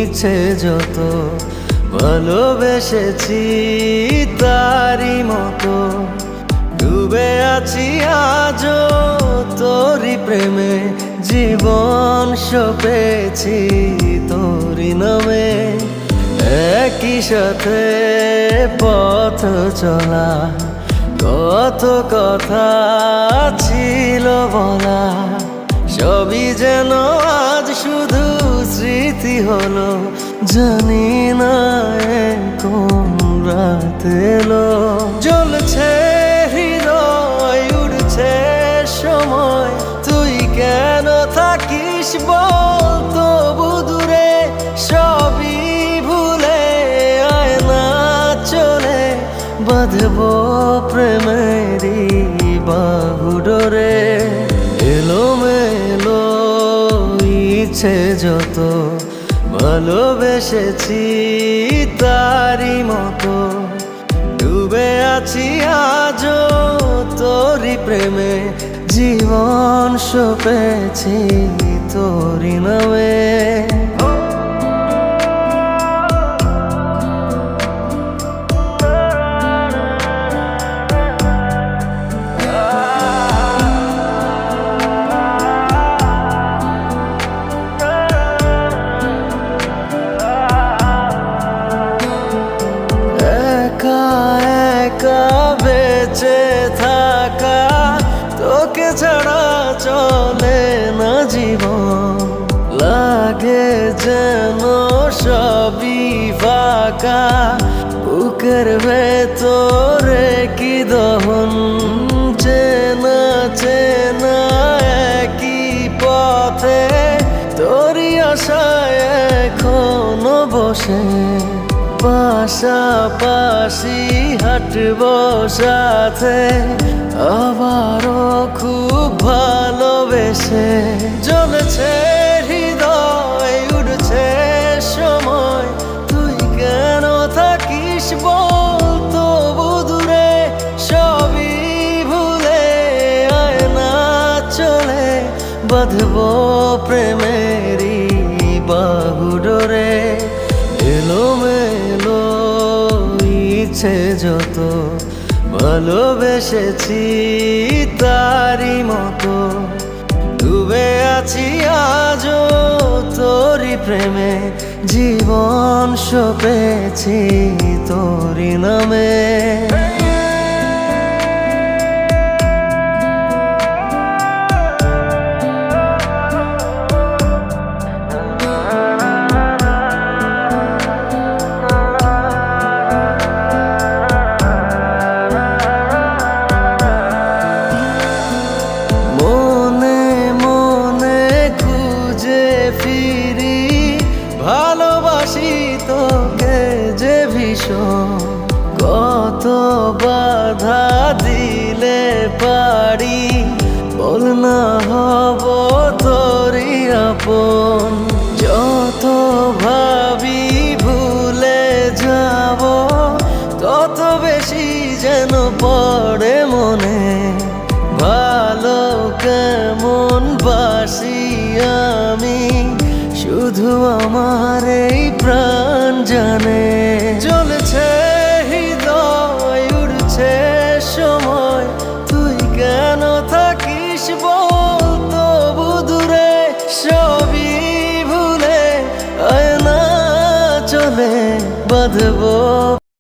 ইচ্ছে যত ভালোবেসেছি তারই মতো ডুবে আছি আজও তোরই প্রেমে জীবন সপেছি তোরই নামে একই সাথে পথ চলা কত কথা ছিল বলা সবই যেন আজ শুধু স্মৃতি হলো জানি না কোন রাত এলো জ্বলছে হৃদয় উড়ছে সময় তুই কেন থাকিস বল তবু দূরে সবই ভুলে আয় না চলে বাঁধবো প্রেমেরই বাহু ডোরে এলোমেলো ইচ্ছে যত ভালোবেসেছি তারই মতো ডুবে আছি আজও তোরই প্রেমে জীবন সপেছি তোরই নামে বেঁচে থাকা তোকে ছাড়া চলে না জীবন লাগে যেন সবই ফাঁকা বুকের ভেতরে কি দহন চেনা চেনা একই পথে তোরই আশায় এখনো বসে পাশাপাশি হাঁটব সাথে আবারও খুব ভালোবেসে জ্বলছে হৃদয় উড়ছে সময় তুই কেন থাকিস বল তবু দূরে সবই ভুলে আয় না চলে বাঁধবো প্রেমেরই বাহু ডোরে এলোমেলো ইচ্ছে যত ভালোবেসেছি তারই মতো ডুবে আছি আজও তোরই প্রেমে জীবন সপেছি তোরই নামে ভালোবাসি তোকে যে ভীষণ কত বাধা দিলে পারি বল না হব তোরই আপন যত ভাবি ভুলে যাব তত বেশি যেন পড়ে মনে ভালো কেমন বাসি আমি শুধু আমার এই প্রাণ জানে জ্বলছে হৃদয় উড়ছে সময় তুই কেন থাকিস বল তবু দূরে সবই ভুলে আয় না চলে বাঁধবো